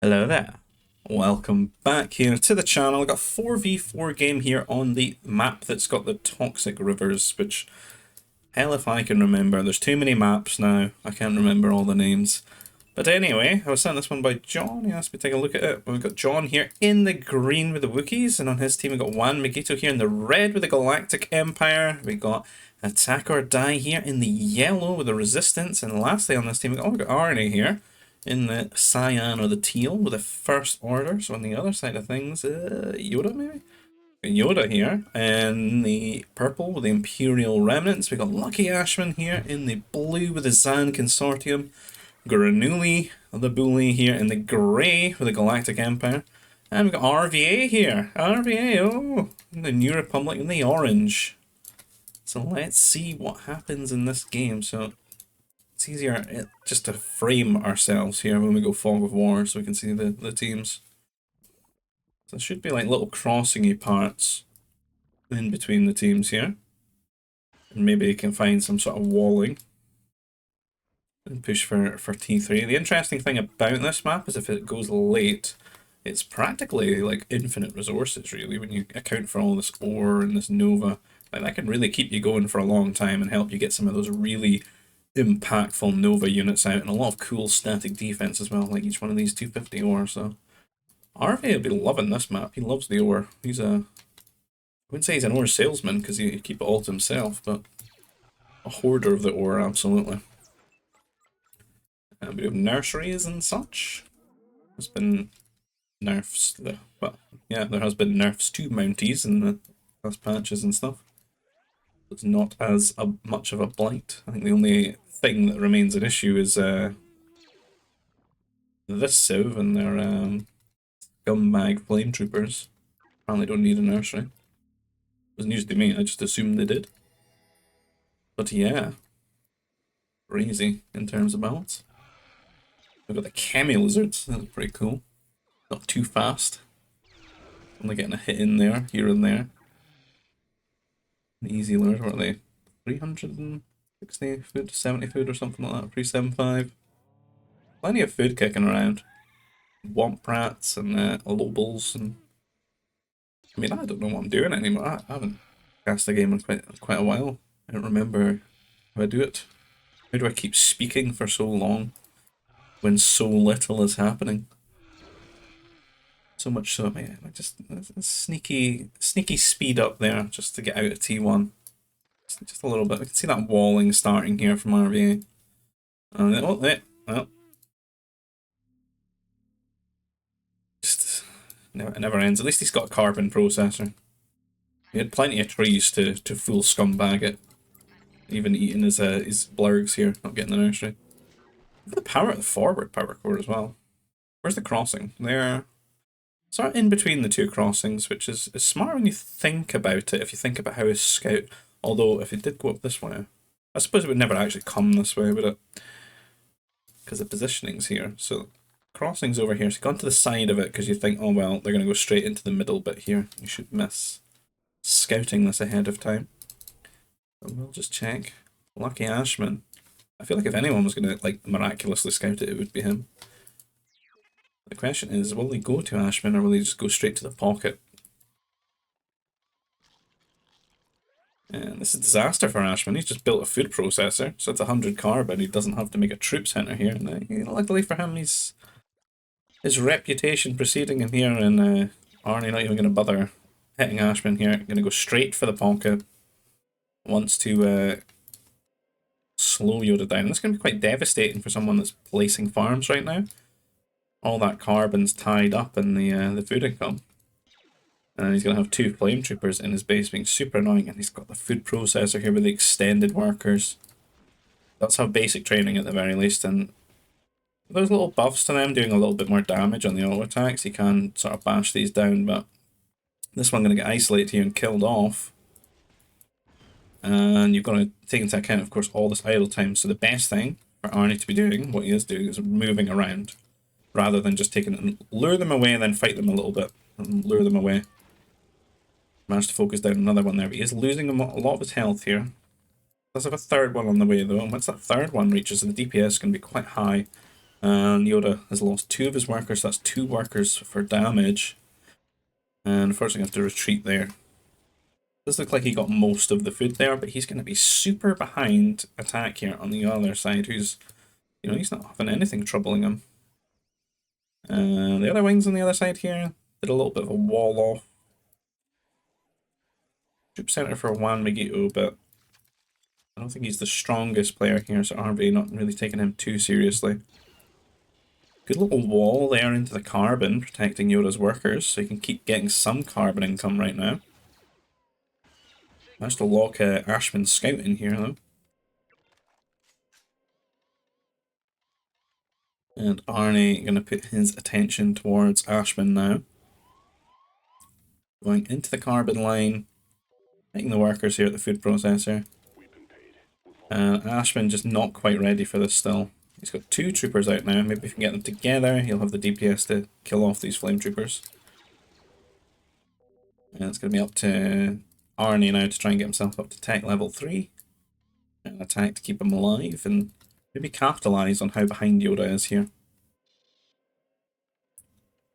Hello there. Welcome back here to the channel. I've got a 4v4 game here on the map that's got the toxic rivers, which, hell if I can remember. There's too many maps now. I can't remember all the names. But anyway, I was sent this one by John. He asked me to take a look at it. We've got John here in the green with the Wookiees, and on his team we've got Juan Miguito here in the red with the Galactic Empire. We got Attack or Die here in the yellow with the Resistance, and lastly on this team we've got Arnie here in the cyan or the teal with the First Order. So on the other side of things, Yoda maybe? Yoda here, and the purple with the Imperial Remnants. We got Lucky Ashman here in the blue with the Zan Consortium. Granuli, the Bully here in the grey with the Galactic Empire. And we've got RVA here. RVA, oh, the New Republic in the orange. So let's see what happens in this game. So it's easier just to frame ourselves here when we go Fog of War so we can see the teams. So there should be like little crossing-y parts in between the teams here. And maybe you can find some sort of walling and push for T3. The interesting thing about this map is if it goes late, it's practically like infinite resources really when you account for all this ore and this nova. Like that can really keep you going for a long time and help you get some of those really impactful nova units out and a lot of cool static defense as well, like each one of these 250 ore. So RV will be loving this map. He loves the ore. He's I wouldn't say he's an ore salesman because he keep it all to himself, but a hoarder of the ore, absolutely. And we have nurseries and such. There's been nerfs. Well, yeah, there has been nerfs to mounties in the last patches and stuff. It's not as much of a blight. I think the only thing that remains an issue is this Civ and their scumbag flame troopers. Apparently don't need a nursery. It was news to me, I just assumed they did. But yeah, crazy in terms of balance. We've got the Chemi Lizards, that's pretty cool. Not too fast. Only getting a hit in there, here and there. An easy lure, what are they? 360 food, 70 food or something like that, 375. Plenty of food kicking around. Womp rats and lobels and... I mean, I don't know what I'm doing anymore. I haven't cast the game in quite a while. I don't remember how I do it. How do I keep speaking for so long when so little is happening? So much so, man, I just a sneaky speed up there just to get out of T1. Just a little bit. We can see that walling starting here from RVA. Oh. Just it never ends. At least he's got a carbon processor. He had plenty of trees to full scumbag it. Even eating his blurgs here, not getting the nursery. The power, the forward power core as well. Where's the crossing? There. Sort of in between the two crossings, which is smart when you think about it, if you think about how his scout, although if it did go up this way, I suppose it would never actually come this way, would it? Because the positioning's here, so crossing's over here, so you've gone to the side of it because you think, oh well, they're going to go straight into the middle bit here. You should miss scouting this ahead of time. So we'll just check. Lucky Ashman. I feel like if anyone was going to like miraculously scout it, it would be him. The question is, will he go to Ashman or will he just go straight to the pocket? And this is a disaster for Ashman. He's just built a food processor, so it's 100 carbon. He doesn't have to make a troop center here. And luckily for him, his reputation preceding him here, and Arnie not even going to bother hitting Ashman here. Going to go straight for the pocket. Wants to slow Yoda down. And that's going to be quite devastating for someone that's placing farms right now. All that carbon's tied up in the food income. And he's going to have two flame troopers in his base being super annoying, and he's got the food processor here with the extended workers. Let's have basic training at the very least, and those little buffs to them doing a little bit more damage on the auto attacks. You can sort of bash these down, but this one going to get isolated here and killed off. And you've got to take into account, of course, all this idle time. So the best thing for Arnie to be doing, what he is doing, is moving around, rather than just taking them, lure them away and then fight them a little bit, and lure them away. Managed to focus down another one there, but he is losing a lot of his health here. Does have a third one on the way though, and once that third one reaches, the DPS is going to be quite high. And Yoda has lost 2 of his workers, so that's 2 workers for damage. And unfortunately I have to retreat there. Does look like he got most of the food there, but he's going to be super behind attack here on the other side, who's, you know, he's not having anything troubling him. The other wings on the other side here did a little bit of a wall off. Troop center for Juan Miguito, but I don't think he's the strongest player here, so RV not really taking him too seriously. Good little wall there into the carbon, protecting Yoda's workers, so he can keep getting some carbon income right now. Managed to lock Ashman's scout in here, though. And Arnie going to put his attention towards Ashman now. Going into the carbon line, making the workers here at the food processor. And Ashman just not quite ready for this still. He's got 2 troopers out now. Maybe if we can get them together, he'll have the DPS to kill off these flame troopers. And it's going to be up to Arnie now to try and get himself up to tech level 3. And attack to keep him alive and maybe capitalise on how behind Yoda is here.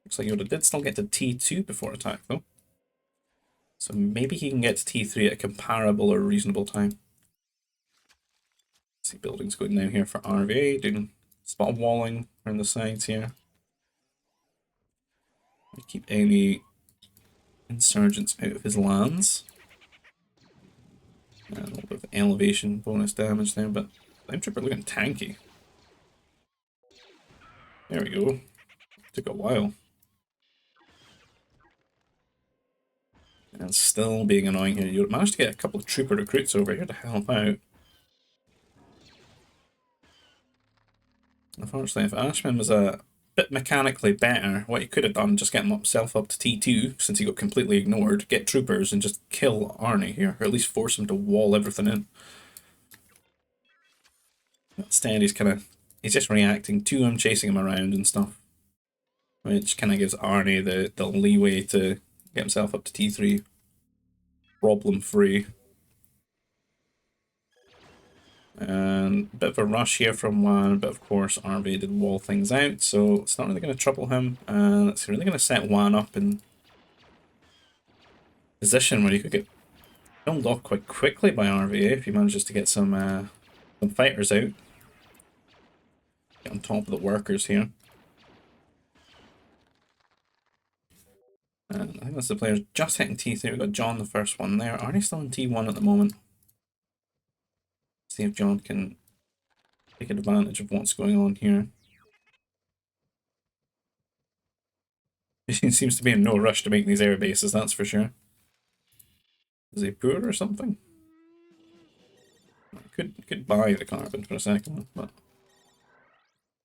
Looks like Yoda did still get to T2 before attack though. So maybe he can get to T3 at a comparable or reasonable time. See buildings going down here for RVA, doing spot of walling around the sides here. Keep any insurgents out of his lands. And a little bit of elevation bonus damage there, but Flame Trooper looking tanky. There we go. Took a while. And still being annoying here. You managed to get a couple of trooper recruits over here to help out. Unfortunately, if Ashman was a bit mechanically better, what he could have done, just get himself up to T2, since he got completely ignored, get troopers and just kill Arnie here, or at least force him to wall everything in. Instead, he's just reacting to him, chasing him around and stuff, which kind of gives Arnie the leeway to get himself up to T3, problem-free. And a bit of a rush here from Juan, but of course RV did wall things out, so it's not really going to trouble him, and it's really going to set Juan up in position where he could get filmed off quite quickly by RVA if he manages to get some fighters out. Get on top of the workers here. And I think that's the players just hitting T3. We've got John, the first one there. Arnie's still in T1 at the moment. See if John can take advantage of what's going on here. He seems to be in no rush to make these air bases, that's for sure. Is he poor or something? Could buy the carbon for a second, but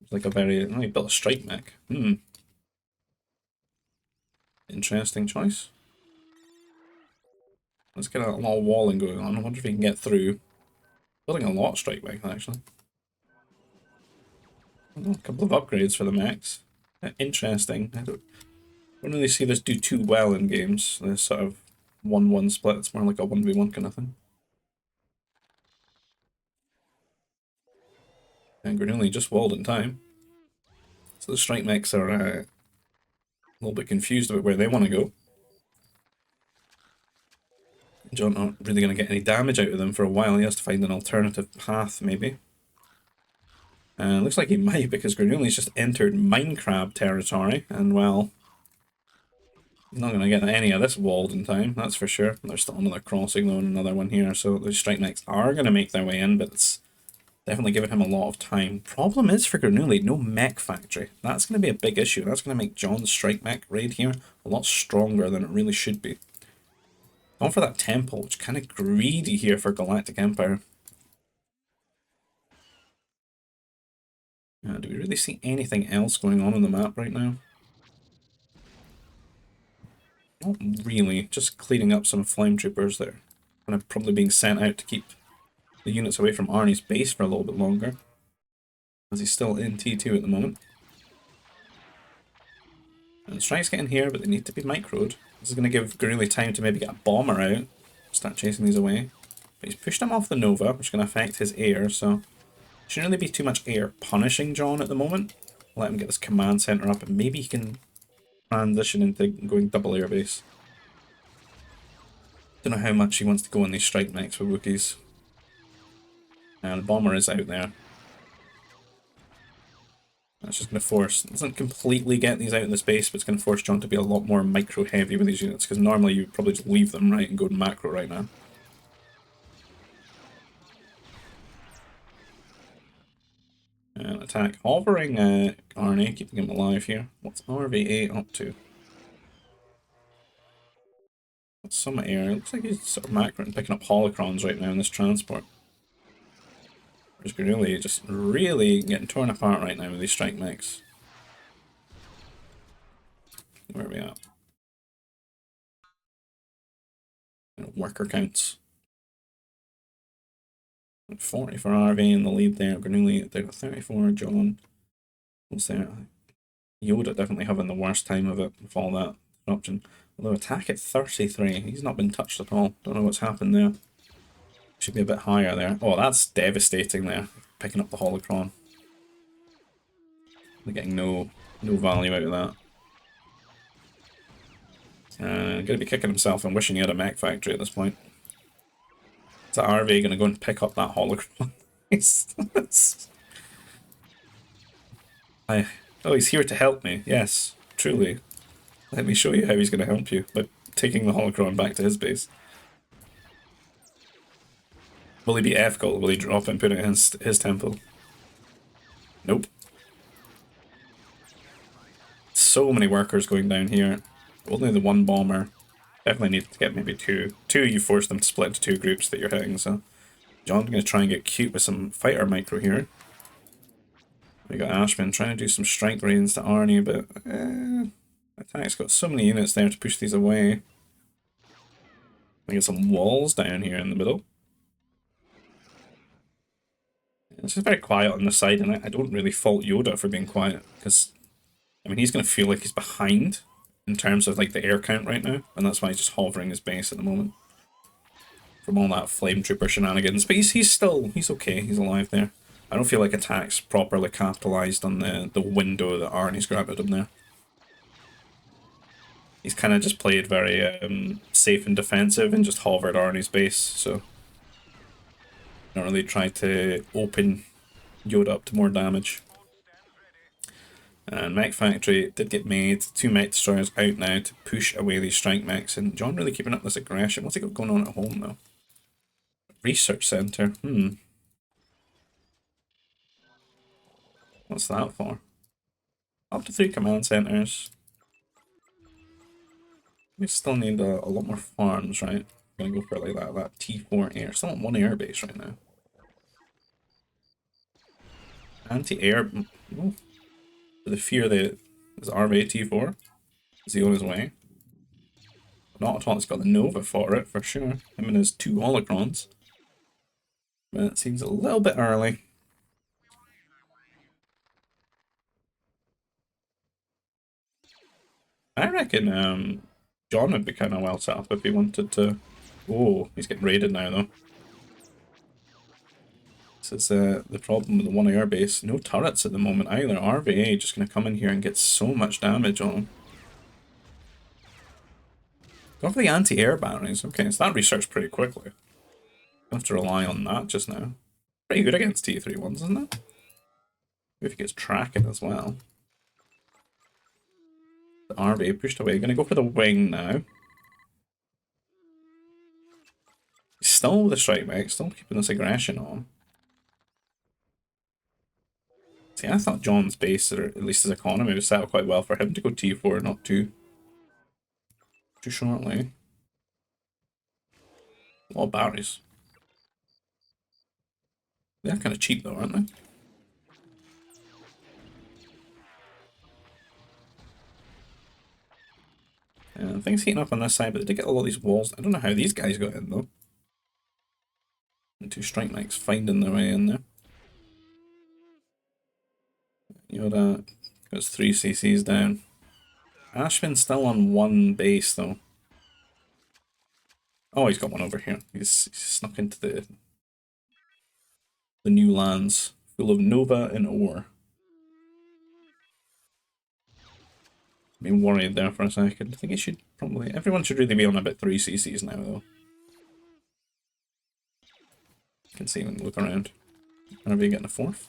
it's like a very... Oh, he built a strike mech. Interesting choice. Let's get a lot of walling going on. I wonder if he can get through. Building a lot of strike mech, actually. A couple of upgrades for the mechs. Interesting. I don't really see this do too well in games. This sort of 1-1 split. It's more like a 1v1 kind of thing. And Granuli just walled in time. So the strike mechs are a little bit confused about where they want to go. John not really going to get any damage out of them for a while. He has to find an alternative path, maybe. And looks like he might, because Granuli's just entered Minecraft territory, and well, he's not going to get any of this walled in time, that's for sure. There's still another crossing though, and another one here, so those strike mechs are going to make their way in, but it's definitely giving him a lot of time. Problem is for Granuli, no mech factory. That's going to be a big issue. That's going to make John's strike mech raid here a lot stronger than it really should be. Going for that temple, which is kind of greedy here for Galactic Empire. Do we really see anything else going on the map right now? Not really, just cleaning up some flame troopers that are kind of probably being sent out to keep the units away from Arnie's base for a little bit longer, as he's still in T2 at the moment. And the strikes get in here, but they need to be microed. This is going to give Guruli time to maybe get a bomber out, start chasing these away. But he's pushed him off the Nova, which is going to affect his air, so shouldn't really be too much air punishing John at the moment. Let him get this command center up, and maybe he can transition into going double airbase. Don't know how much he wants to go on these strike mechs with Wookiees. And the bomber is out there. That's just going to force, doesn't completely get these out in the space, but it's going to force John to be a lot more micro heavy with these units, because normally you probably just leave them, right, and go macro right now. And attack. Hovering Arnie, keeping him alive here. What's RVA up to? That's some air. It looks like he's sort of macro and picking up holocrons right now in this transport. Just really getting torn apart right now with these strike mechs. Where are we at? Worker counts. 40 for RV in the lead there. Granuli, they've got 34. John. What's there? Yoda definitely having the worst time of it with all that option. Although attack at 33. He's not been touched at all. Don't know what's happened there. Should be a bit higher there. Oh, that's devastating there. Picking up the holocron. They're getting no value out of that. Gonna be kicking himself and wishing he had a mech factory at this point. Is that RV gonna go and pick up that holocron? Oh, he's here to help me. Yes, truly. Let me show you how he's gonna help you by taking the holocron back to his base. Will he be ethical? Will he drop it and put it in his temple? Nope. So many workers going down here. Only the one bomber. Definitely need to get maybe two. Two, you force them to split into two groups that you're hitting, so... John's going to try and get cute with some fighter micro here. We got Ashman trying to do some strike rains to Arnie, but... Attack's got so many units there to push these away. We get some walls down here in the middle. It's just very quiet on the side, and I don't really fault Yoda for being quiet, because... I mean, he's going to feel like he's behind in terms of like the air count right now, and that's why he's just hovering his base at the moment from all that flame trooper shenanigans. But he's okay. He's alive there. I don't feel like attack's properly capitalized on the window that Arnie's grabbed him there. He's kind of just played very safe and defensive and just hovered Arnie's base, so don't really try to open Yoda up to more damage. And Mech Factory did get made. 2 Mech Destroyers out now to push away these strike mechs. And John really keeping up this aggression. What's he got going on at home though? Research Center. What's that for? Up to 3 command centers. We still need a lot more farms, right? I'm gonna go for like that T4 air. Still on 1 air base right now. Anti-air. Oh. The fear that is RV T4. Is he on his way? Not at all, it's got the Nova for it, for sure. Him and his 2 holocrons. But it seems a little bit early. I reckon John would be kind of well set up if he wanted to... Oh, he's getting raided now though. This is the problem with the 1 air base. No turrets at the moment either. RVA just going to come in here and get so much damage on him. Go for the anti-air batteries. Okay, so that restarts pretty quickly. Don't have to rely on that just now. Pretty good against T3 ones, isn't it? Maybe if he gets tracking as well. The RVA pushed away. Going to go for the wing now. Still with the strike mech. Still keeping this aggression on. See, I thought John's base, or at least his economy, was set up quite well for him to go T4, not too shortly. A lot of batteries. They're kind of cheap though, aren't they? Things heating up on this side, but they did get a lot of these walls. I don't know how these guys got in though. And 2 strike mechs finding their way in there. Yoda goes 3 CCs down. Ashman's still on 1 base though. Oh, he's got one over here. He's snuck into the new lands full of Nova and ore. Been worried there for a second. I think it should probably... Everyone should really be on about 3 CCs now, though. You can see when you look around. Are we getting a 4th?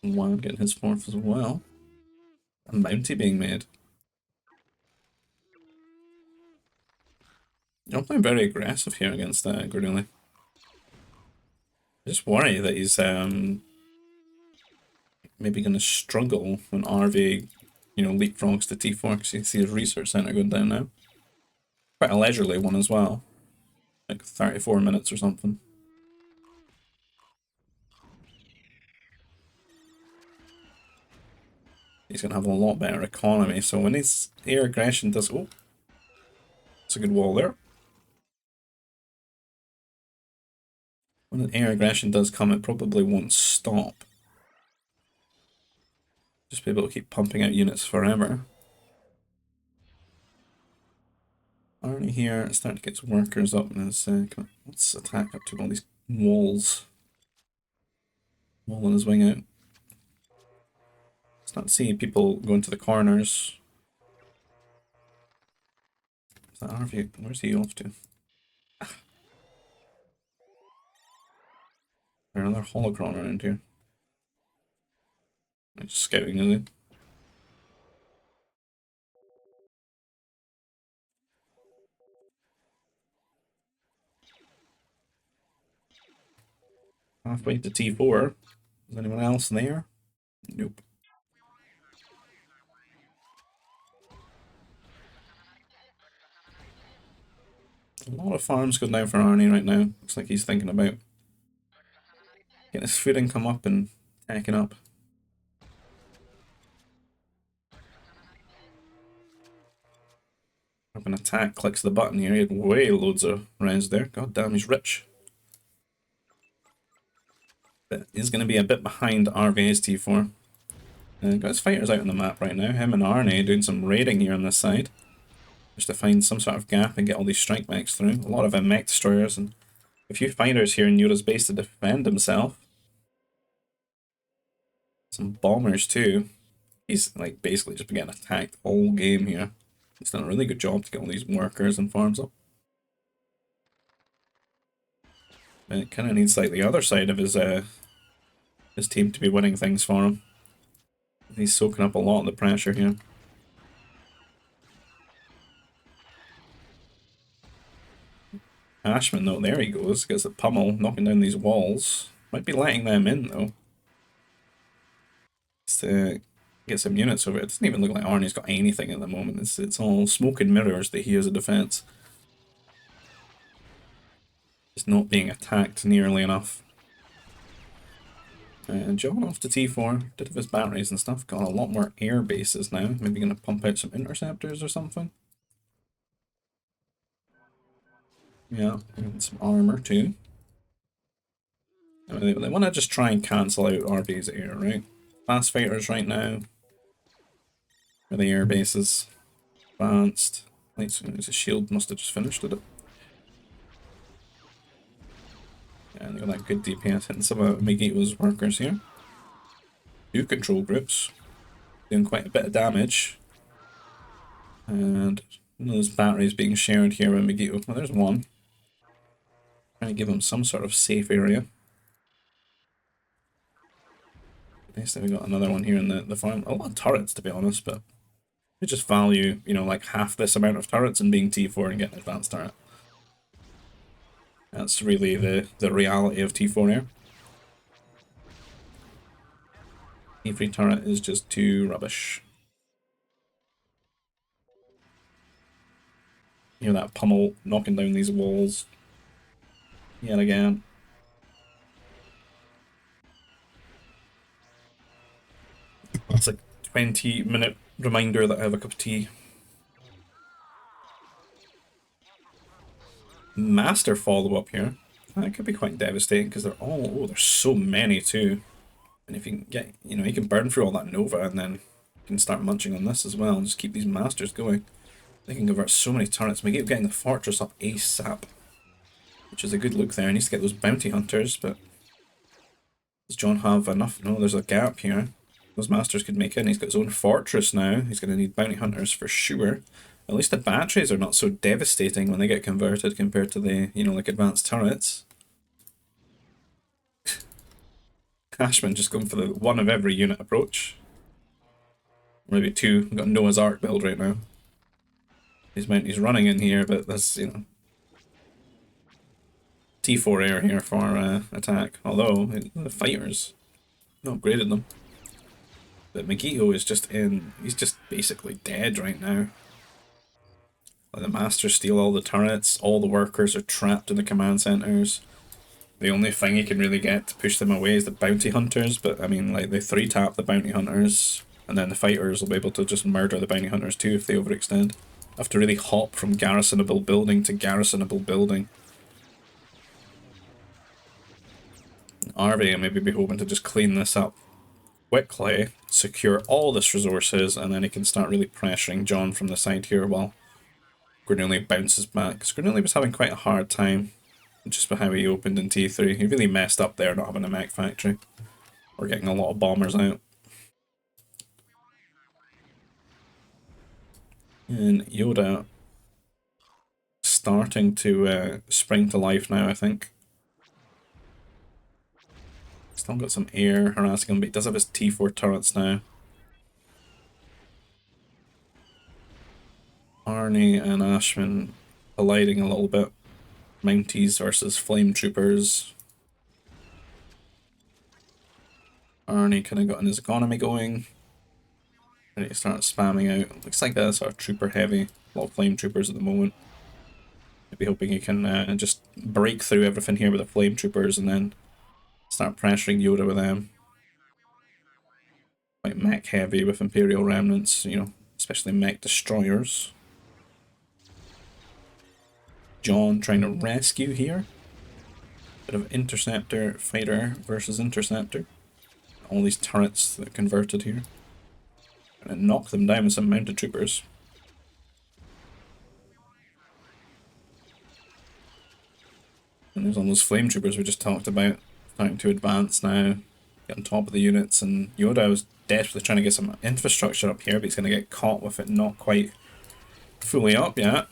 Wow, getting his 4th as well. A bounty being made. You're playing very aggressive here against Gordilli. I just worry that he's maybe going to struggle when RV, you know, leapfrogs to T4 because you see his research center going down now. Quite a leisurely one as well. Like 34 minutes or something. He's going to have a lot better economy, so when his air aggression does... Oh! It's a good wall there. When an air aggression does come, it probably won't stop. Just be able to keep pumping out units forever. Arnie here, starting to get his workers up in his... let's attack up to all these walls. Walling his wing out. Start to see people going to the corners. Is that RV? Where's he off to? There's another holocron around here. He's scouting, is he? Halfway to T4. Is anyone else there? Nope. A lot of farms going down for Arnie right now. Looks like he's thinking about getting his food income up and tacking up. Up an attack, clicks the button here. He had way loads of rounds there. God damn, he's rich. But he's going to be a bit behind RV's T4. Got his fighters out on the map right now. Him and Arnie doing some raiding here on this side. Just to find some sort of gap and get all these strike mechs through. A lot of mech destroyers and a few fighters here in Yura's base to defend himself. Some bombers too. He's like basically just been getting attacked all game here. He's done a really good job to get all these workers and farms up. And it kind of needs like the other side of his team to be winning things for him. He's soaking up a lot of the pressure here. Ashman though, there he goes, gets the pummel, knocking down these walls. Might be letting them in though. Just to get some units over it. It doesn't even look like Arnie's got anything at the moment. It's all smoke and mirrors that he has a defense. Just not being attacked nearly enough. And John off to T4, did have his batteries and stuff, got a lot more air bases now. Maybe gonna pump out some interceptors or something. Yeah, and some armor too. I mean, they want to just try and cancel out RB's air, right? Fast fighters right now. Are the air bases? Advanced. His shield must have just finished, did it? Yeah, they got that good DPS hitting some of Megito's workers here. Two control groups. Doing quite a bit of damage. And one of those batteries being shared here with Megito. Well, there's one. Trying to give him some sort of safe area. Nice that we got another one here in the farm. A lot of turrets, to be honest, but we just value, you know, like half this amount of turrets and being T4 and getting an advanced turret. That's really the reality of T4 here. T3 turret is just too rubbish. You know that pummel knocking down these walls. Yet again. That's like 20-minute reminder that I have a cup of tea. Master follow-up here. That could be quite devastating because they're all... Oh, there's so many too. And if you can get... You know, you can burn through all that Nova and then you can start munching on this as well and just keep these Masters going. They can convert so many turrets. We keep getting the Fortress up ASAP. Which is a good look there. He needs to get those bounty hunters, but does John have enough? No, there's a gap here. those masters could make it. And he's got his own fortress now. He's going to need bounty hunters for sure. At least the batteries are not so devastating when they get converted compared to the, you know, like advanced turrets. Ashman just going for the one of every unit approach. Maybe two. We've got Noah's Ark build right now. He's running in here, but that's, you know, T4 air here for attack. Although the fighters upgraded them. But Megiddo is just in. He's just basically dead right now. Like the masters steal all the turrets. All the workers are trapped in the command centers. The only thing you can really get to push them away is the bounty hunters. But I mean, like they 3-tap the bounty hunters, and then the fighters will be able to just murder the bounty hunters too if they overextend. Have to really hop from garrisonable building to garrisonable building. RV maybe be hoping to just clean this up quickly, secure all this resources, and then he can start really pressuring John from the side here while Granulli bounces back. Because Granulli was having quite a hard time just by how he opened in T3. He really messed up there not having a mech factory. Or getting a lot of bombers out. And Yoda starting to spring to life now, I think. Still got some air harassing him, but he does have his T4 turrets now. Arnie and Ashman colliding a little bit. Mounties versus Flame Troopers. Arnie kind of gotten his economy going. Ready to start spamming out. Looks like a sort of trooper heavy. A lot of Flame Troopers at the moment. Maybe hoping he can just break through everything here with the Flame Troopers and then start pressuring Yoda with them. Quite mech heavy with Imperial Remnants, you know, especially mech destroyers. John trying to rescue here. Bit of Interceptor, Fighter versus Interceptor. All these turrets that converted here. Gonna knock them down with some mounted troopers. And there's all those flame troopers we just talked about. Starting to advance now. Get on top of the units, and Yoda was desperately trying to get some infrastructure up here, but he's going to get caught with it not quite fully up yet.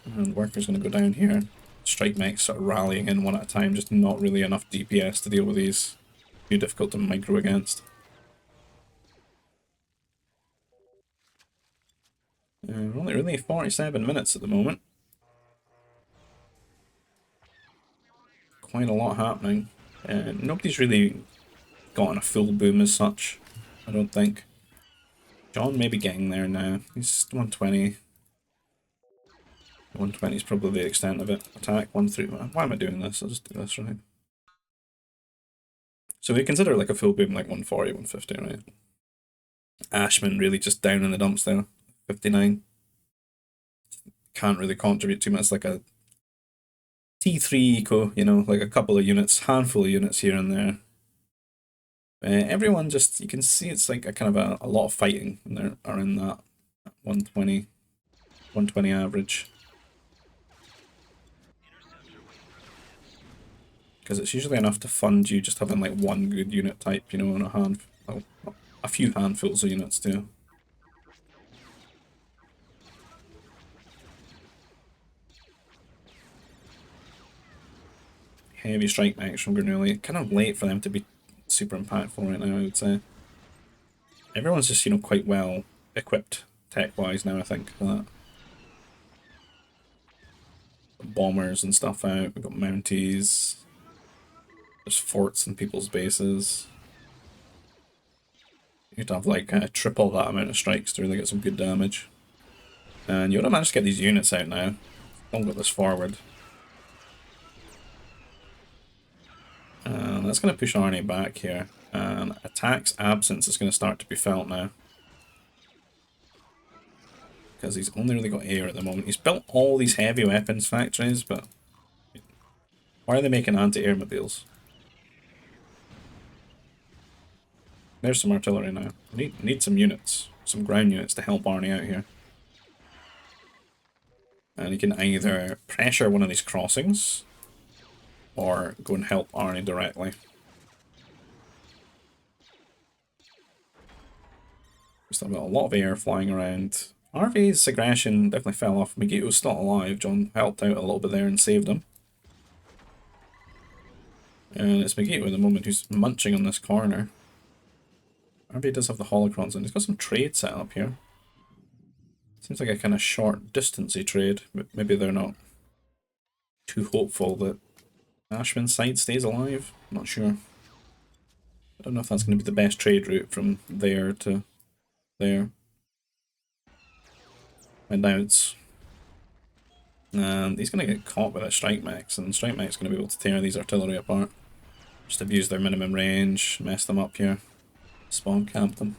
And Worker's going to go down here. Strike mechs sort of rallying in one at a time, just not really enough DPS to deal with these. Too difficult to micro against. We're only really 47 minutes at the moment. Quite a lot happening. Nobody's really gotten a full boom as such, I don't think. John may be getting there now. He's 120. 120 is probably the extent of it. Attack 1-3. Why am I doing this? I'll just do this, right? So we consider like a full boom like 140, 150, right? Ashman really just down in the dumps there. 59. Can't really contribute too much. Like a T3 eco, you know, like a couple of units, handful of units here and there. Everyone just, you can see it's like a kind of a lot of fighting when they are in that 120 average. Because it's usually enough to fund you just having like one good unit type, you know, and a few handfuls of units too. Heavy strike mechs from Granulli. Kind of late for them to be super impactful right now, I would say. Everyone's just, you know, quite well equipped tech-wise now, I think, for that. Bombers and stuff out. We've got Mounties. There's forts in people's bases. You'd have like triple that amount of strikes to really get some good damage. And Yoda managed to get these units out now. Don't get this forward. And that's going to push Arnie back here. And attack's absence is going to start to be felt now. Because he's only really got air at the moment. He's built all these heavy weapons factories, but why are they making anti-airmobiles? There's some artillery now. Need some units, some ground units to help Arnie out here. And he can either pressure one of these crossings, or go and help Arnie directly. Just got a lot of air flying around. RV's aggression definitely fell off. Megito's still alive. John helped out a little bit there and saved him. And it's Megito at the moment who's munching on this corner. RV does have the holocrons and he's got some trade set up here. Seems like a kind of short distancey trade, but maybe they're not too hopeful that Ashman's side stays alive. I'm not sure. I don't know if that's going to be the best trade route from there to there. I doubt. And he's going to get caught with a strike max, and strike max is going to be able to tear these artillery apart. Just abuse their minimum range, mess them up here. Spawn camp them.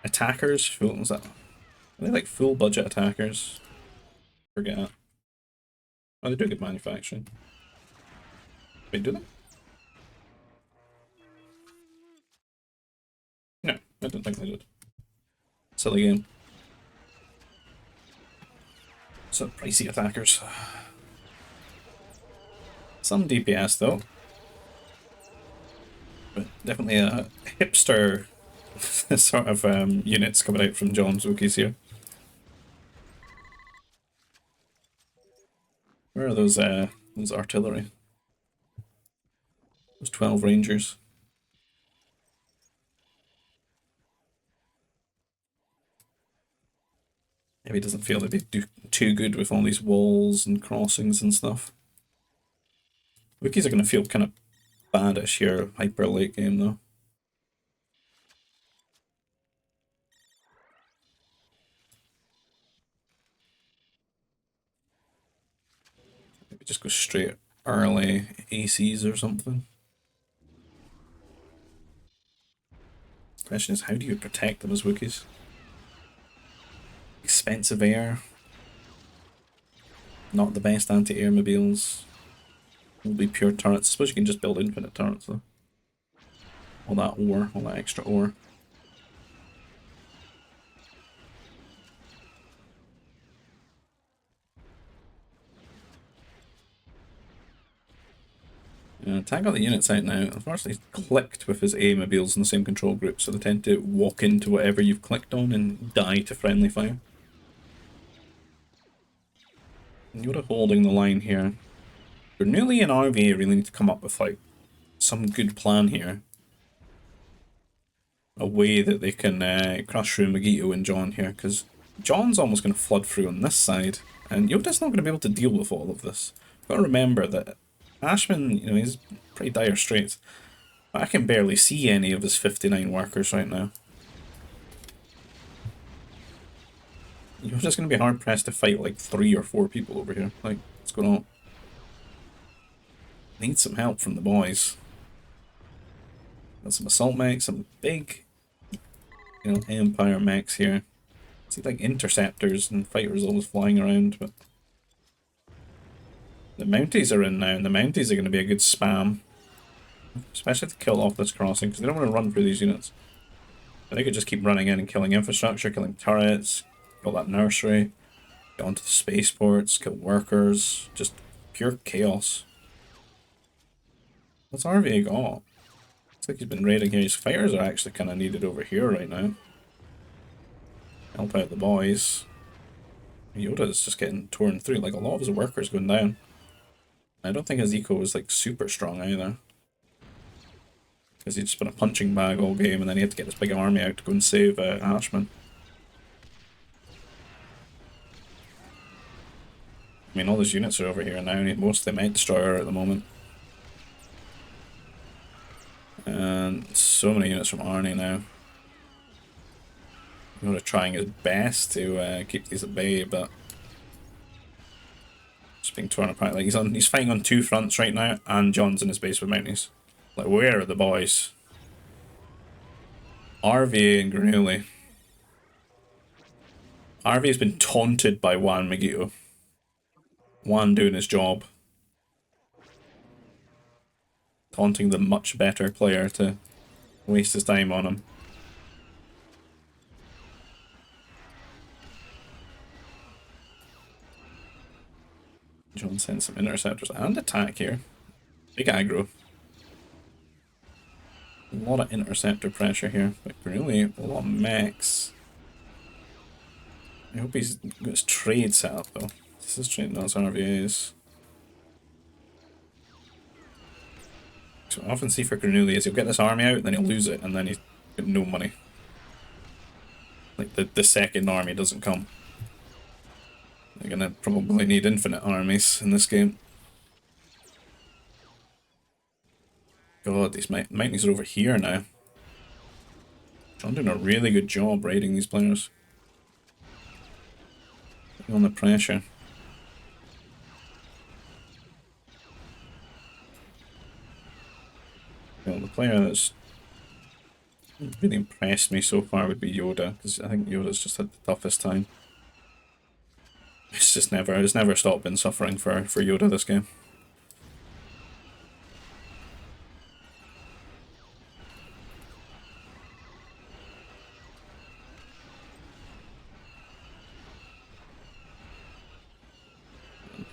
Attackers? Full, is that? Are they like full budget attackers? Forget. Oh, they do good manufacturing. Wait, do they? No, I don't think they did. Silly game. So pricey attackers. Some DPS though. But definitely a hipster sort of units coming out from John's Wookiees here. Where are those artillery? Those 12 rangers. Maybe he doesn't feel that they do too good with all these walls and crossings and stuff. Wookiees are going to feel kind of baddish here, hyper late game though. Maybe just go straight early ACs or something. Question is, how do you protect them as Wookiees? Expensive air. Not the best anti-air mobiles. Will be pure turrets. I suppose you can just build infinite turrets though. All that ore, all that extra ore. Tag got the units out now. Unfortunately, he's clicked with his A mobiles in the same control group, so they tend to walk into whatever you've clicked on and die to friendly fire. Yoda holding the line here. Bernoulli and RV really need to come up with like some good plan here. A way that they can crush through Megito and John here, because John's almost going to flood through on this side, and Yoda's not going to be able to deal with all of this. You've got to remember that Ashman, you know, he's pretty dire straits. But I can barely see any of his 59 workers right now. You're just going to be hard pressed to fight like 3 or 4 people over here. Like, what's going on? Need some help from the boys. Got some assault mechs, some big, you know, Empire mechs here. See like interceptors and fighters always flying around, but the Mounties are in now, and the Mounties are going to be a good spam. Especially to kill off this crossing, because they don't want to run through these units. But they could just keep running in and killing infrastructure, killing turrets, kill that nursery, get onto the spaceports, kill workers, just pure chaos. What's RVA got? Looks like he's been raiding here. His fighters are actually kind of needed over here right now. Help out the boys. Yoda is just getting torn through, like a lot of his workers going down. I don't think his eco was like super strong either. Because he'd just been a punching bag all game, and then he had to get this big army out to go and save Ashman. I mean, all those units are over here now, and most of them Met Destroyer at the moment. And so many units from Arnie now. Yoda trying his best to keep these at bay, but just being torn apart. Like he's fighting on 2 fronts right now, and John's in his base with Mounties. Like, where are the boys? RVA and Granuli. RVA's been taunted by Juan Megito. Juan doing his job. Taunting the much better player to waste his time on him. John sends some interceptors and attack here. Big aggro. A lot of interceptor pressure here, but really a lot of mechs. I hope he's got his trade set up though. This is trading those RVAs. So I often see for Granuli is he'll get this army out, then he'll lose it, and then he's got no money. Like the second army doesn't come. They're gonna probably need infinite armies in this game. God, these mighties are over here now. John doing a really good job raiding these players. Putting on the pressure. Well, the player that's really impressed me so far would be Yoda, because I think Yoda's just had the toughest time. It's never stopped been suffering for Yoda this game.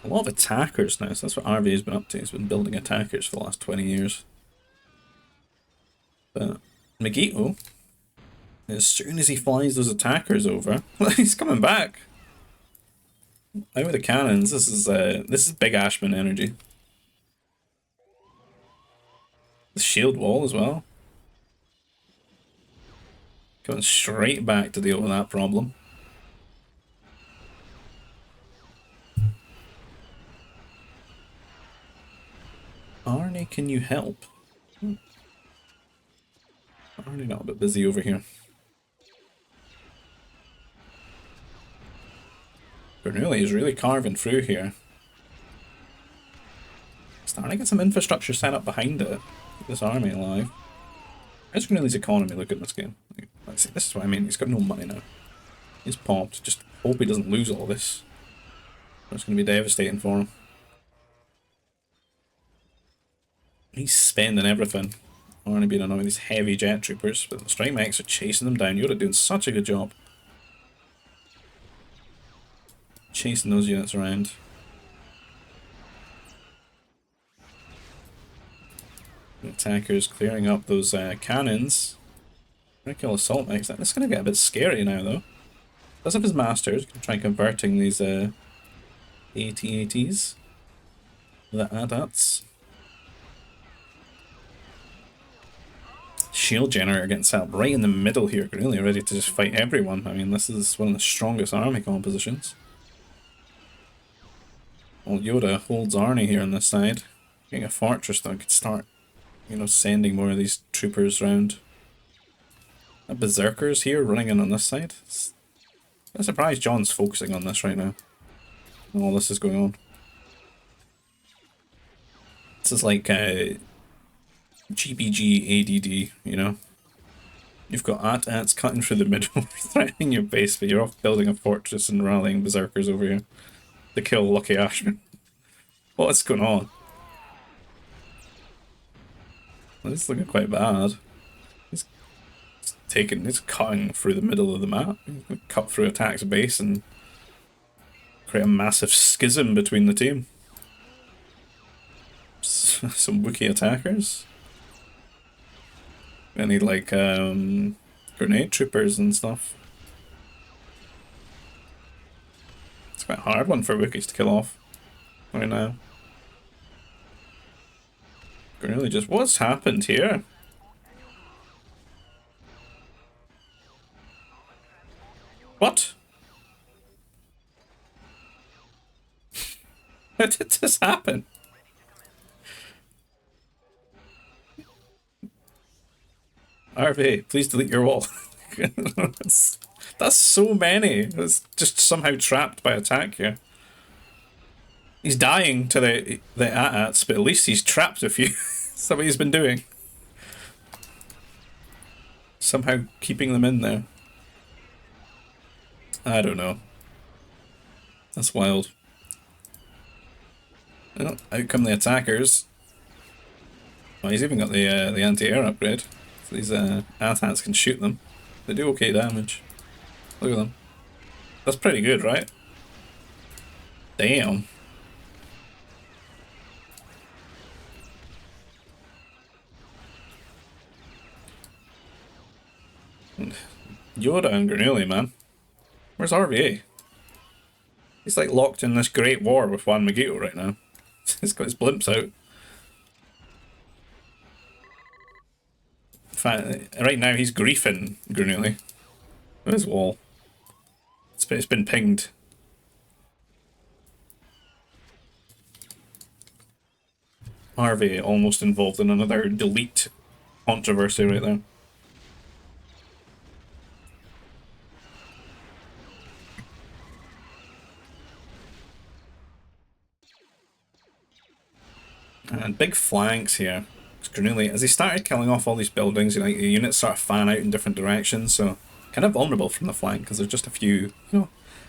A lot of attackers now, so that's what RV's been up to. He's been building attackers for the last 20 years. But Megito, as soon as he flies those attackers over, he's coming back. Out with the cannons. This is big Ashman energy. The shield wall as well. Coming straight back to deal with that problem. Arnie, can you help? Arnie not a bit busy over here. Bernoulli is really carving through here. Starting to get some infrastructure set up behind it. Keep this army alive. How's Bernoulli's economy look in this game? This is what I mean, he's got no money now. He's popped, just hope he doesn't lose all this. It's going to be devastating for him. He's spending everything. Arnie being annoying these heavy jet troopers, but the strike mechs are chasing them down. Yoda doing such a good job. Chasing those units around. The attackers clearing up those cannons. Regular assault mechs. This is going to get a bit scary now though. Does have his masters. Can try converting these AT-ATs. The AT-ATs. Shield generator getting set up right in the middle here, really ready to just fight everyone. I mean, this is one of the strongest army compositions. Well, Yoda holds Arnie here on this side. Getting a fortress though, could start, you know, sending more of these troopers around. Berserkers here running in on this side. I'm surprised John's focusing on this right now. All this is going on. This is like GPG ADD, you know? You've got AT-ATs cutting through the middle, threatening your base, but you're off building a fortress and rallying berserkers over here to kill Lucky Ashman. What is going on? This is looking quite bad. He's cutting through the middle of the map. Cut through Attack's base and create a massive schism between the team. Some Wookiee attackers. I need like grenade troopers and stuff. It's quite a hard one for Wookiees to kill off right now. Really just what's happened here? What? How did this happen? RV, please delete your wall. That's so many. It's just somehow trapped by attack here. He's dying to the AT-ATs, but at least he's trapped a few. That's what he's been doing. Somehow keeping them in there. I don't know. That's wild. Well, out come the attackers. Oh, he's even got the anti-air upgrade. So these AT-ATs can shoot them. They do okay damage. Look at them. That's pretty good, right? Damn. Yoda and Granuli, man. Where's RVA? He's like locked in this great war with Juan Magito right now. He's got his blimps out. In fact, right now he's griefing Granuli. With his wall. It's been pinged. Harvey almost involved in another delete controversy right there. And big flanks here. Granuli, as he started killing off all these buildings, the units sort of fan out in different directions, so kind of vulnerable from the flank because there's just a few,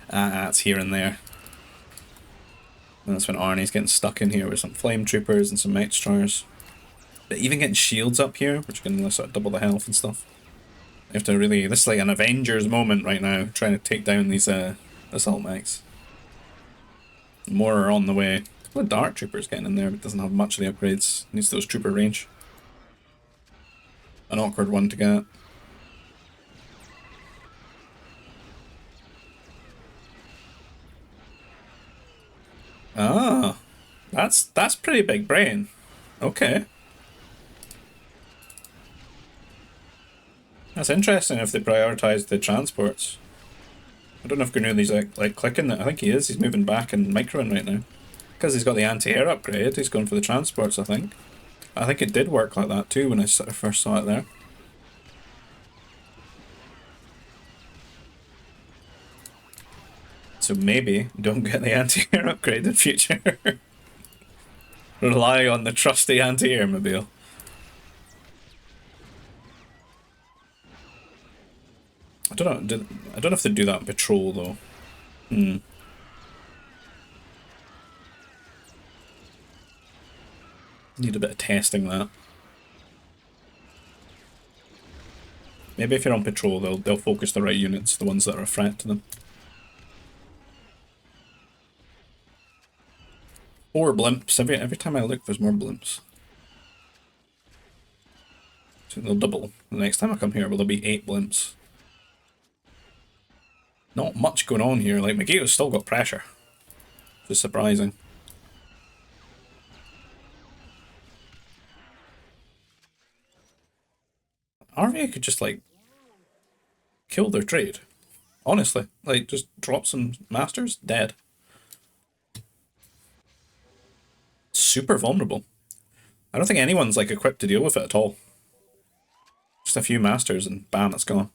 ats here and there. And that's when Arnie's getting stuck in here with some flame troopers and some mech destroyers. But even getting shields up here, which can sort of double the health and stuff. You have to really, this is like an Avengers moment right now, trying to take down these assault mechs. More are on the way. The Dart Trooper's getting in there, but doesn't have much of the upgrades. Needs those trooper range. An awkward one to get. Ah, that's pretty big brain. Okay. That's interesting if they prioritise the transports. I don't know if Granuli's like clicking it. I think he is. He's moving back and microing right now. Because he's got the anti-air upgrade, he's going for the transports, I think. I think it did work like that too when I first saw it there. So maybe don't get the anti-air upgrade in future. Rely on the trusty anti-air mobile. I don't know if they do that in patrol though. Need a bit of testing that. Maybe if you're on patrol, they'll focus the right units, the ones that are a threat to them. 4 blimps. Every time I look, there's more blimps. So they'll double. The next time I come here, there'll be 8 blimps. Not much going on here. Like, Magito's still got pressure. Which is surprising. RVA could just, like, kill their trade. Honestly. Like, just drop some masters, dead. Super vulnerable. I don't think anyone's, like, equipped to deal with it at all. Just a few masters and bam, it's gone.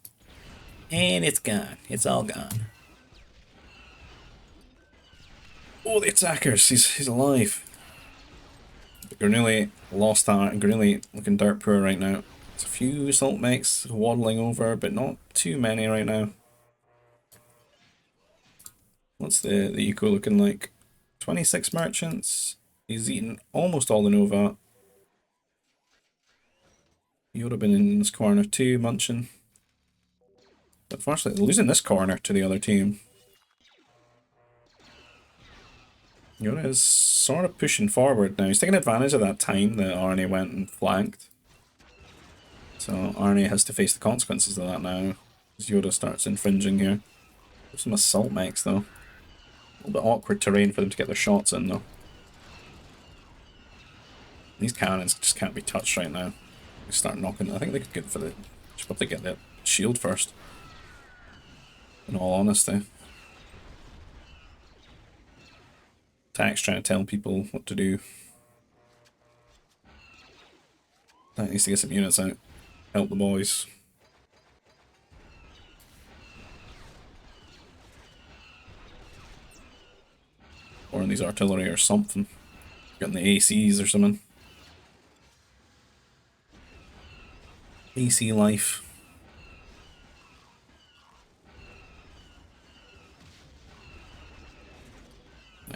And it's gone. It's all gone. Oh, the attackers! He's alive. But Granuli lost that, and Granuli looking dirt poor right now. There's a few assault mechs waddling over, but not too many right now. What's the eco looking like? 26 merchants. He's eaten almost all the Nova. He would have been in this corner too, munching. But unfortunately, losing this corner to the other team. Yoda is sort of pushing forward now. He's taking advantage of that time that Arnie went and flanked. So Arnie has to face the consequences of that now. As Yoda starts infringing here. There's some assault mechs though. A little bit awkward terrain for them to get their shots in though. These cannons just can't be touched right now. They start knocking. I think they could get for the. Should probably get the shield first. In all honesty. Attack's trying to tell people what to do. That needs to get some units out. Help the boys. Or in these artillery or something. Getting the ACs or something. AC life.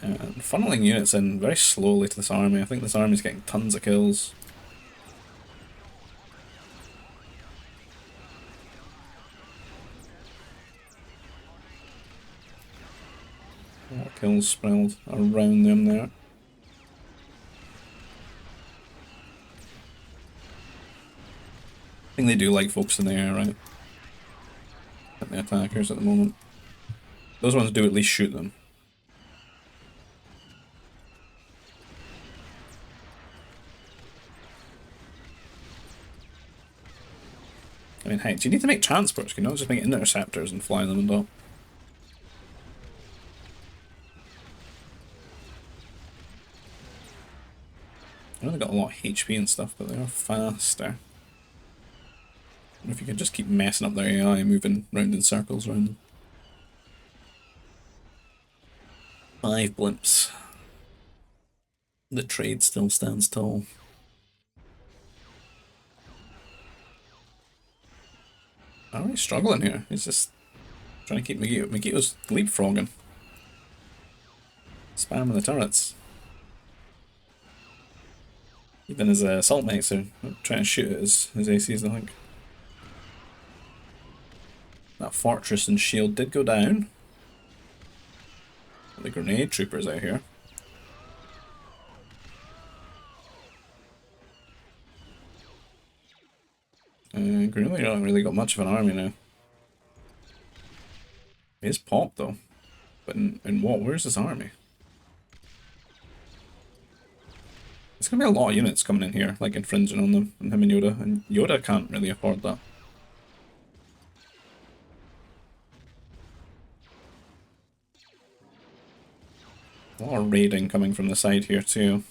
And funneling units in very slowly to this army. I think this army's getting tons of kills. More kills spread around them there. I think they do like folks in the air, right? the attackers at the moment. Those ones do at least shoot them. I mean, hey, do you need to make transports? Can you not just make interceptors and fly them and all? I know they got a lot of HP and stuff, but they are faster. I don't know if you can just keep messing up their AI, moving round in circles around them. 5 blimps. The trade still stands tall. Oh, he's struggling here. He's just trying to keep Megito. Megito's leapfrogging. Spamming the turrets. Even his assault mates are trying to shoot at his ACs, I think. That fortress and shield did go down. The grenade troopers out here. Grenade don't really got much of an army now. He is Pop though. But in what? Where's his army? There's gonna be a lot of units coming in here, like infringing on them, and him and Yoda. And Yoda can't really afford that. A lot of raiding coming from the side here too.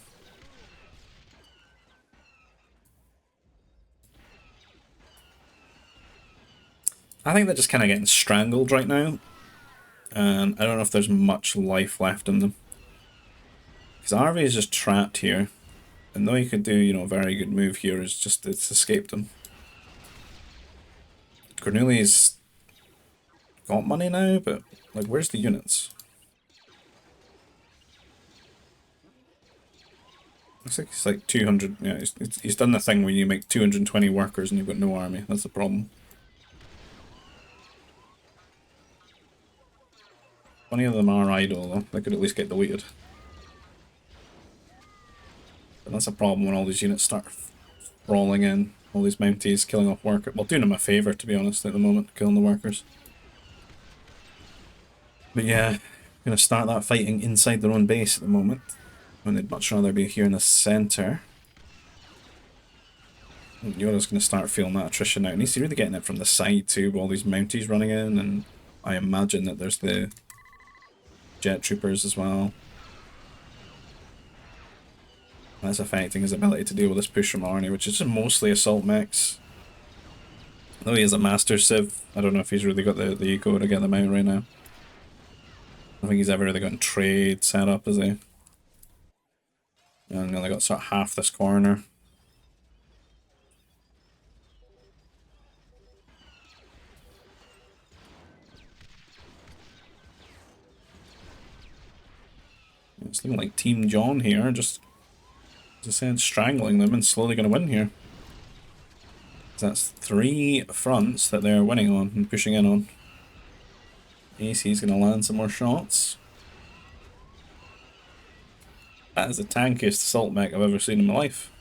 I think they're just kind of getting strangled right now. And I don't know if there's much life left in them. Because Arvi is just trapped here. And though he could do, you know, a very good move here, it's escaped him. Cornelius got money now, but like, where's the units? Looks like he's like 200. Yeah, he's done the thing where you make 220 workers and you've got no army. That's the problem. 20 of them are idle though. They could at least get deleted. But that's a problem when all these units start rolling in. All these Mounties killing off workers. Well, doing them a favour, to be honest, at the moment, killing the workers. But yeah, going to start that fighting inside their own base at the moment. When they'd much rather be here in the centre. Yoda's going to start feeling that attrition out. And he's really getting it from the side too, with all these Mounties running in. And I imagine that there's the jet troopers as well. That's affecting his ability to deal with this push from Arnie, which is just mostly assault mechs. Though he is a master civ, I don't know if he's really got the eco to get them out right now. I don't think he's ever really gotten trade set up, has he? And they got sort of half this corner. It's looking like Team John here, just as I said, strangling them and slowly going to win here. So that's 3 fronts that they're winning on and pushing in on. AC's going to land some more shots. That is the tankiest assault mech I've ever seen in my life.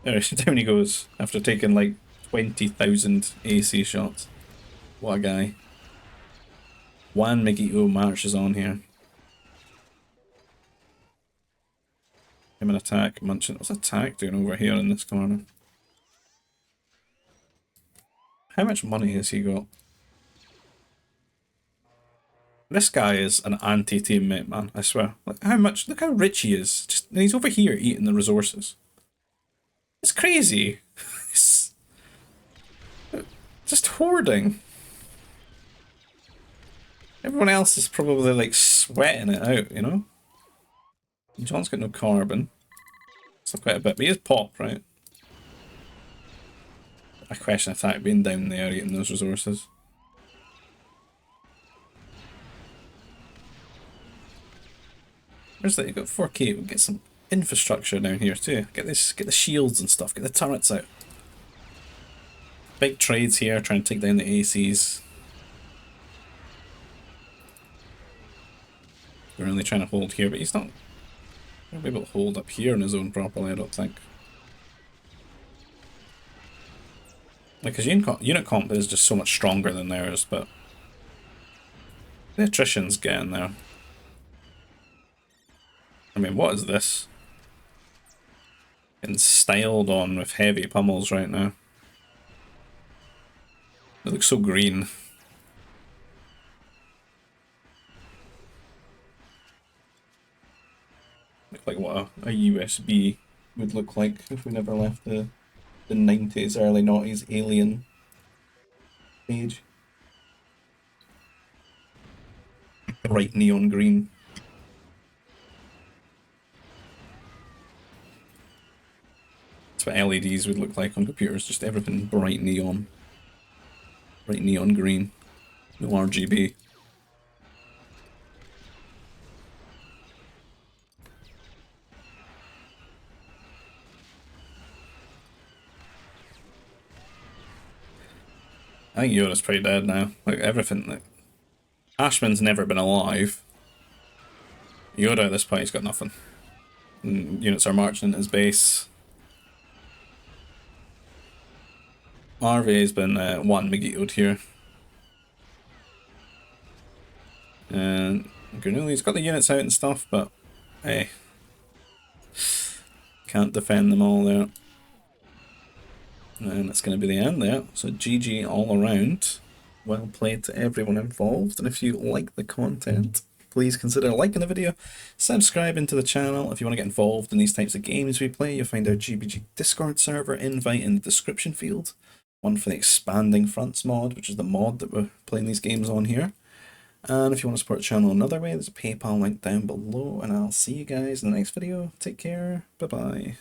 There, down he goes after taking like 20,000 AC shots. What a guy. Juan Megito marches on here. Him an attack, munching. What's attack doing over here in this corner? How much money has he got? This guy is an anti-teammate, man, I swear. Like, how much? Look how rich he is. Just, and he's over here eating the resources. It's crazy. It's just hoarding. Everyone else is probably like sweating it out, you know? John's got no carbon. Still quite a bit, but he is Pop, right? I question attack being down there eating those resources. Where's that? You've got 4K, we'll get some infrastructure down here too. Get the shields and stuff, get the turrets out. Big trades here, trying to take down the ACs. We're really trying to hold here, but he's not going to be able to hold up here in his own properly, I don't think. Like, his unit comp is just so much stronger than theirs, but the attrition's getting there. I mean, what is this? Getting styled on with heavy pummels right now. It looks so green. Look like what a USB would look like if we never left the 90s, early 90s alien age. Bright neon green. That's what LEDs would look like on computers, just everything bright neon. Bright neon green. No RGB. I think Yoda's pretty dead now. Like, everything. Like, Ashman's never been alive. Yoda at this point, he's got nothing. And units are marching into his base. RV's been one Megiddoed here. And Granuli's got the units out and stuff, but hey, can't defend them all there. And that's going to be the end there. So GG all around. Well played to everyone involved. And if you like the content, please consider liking the video, subscribing to the channel. If you want to get involved in these types of games we play, you'll find our GBG Discord server invite in the description field. One for the Expanding Fronts mod, which is the mod that we're playing these games on here. And if you want to support the channel another way, there's a PayPal link down below. And I'll see you guys in the next video. Take care. Bye-bye.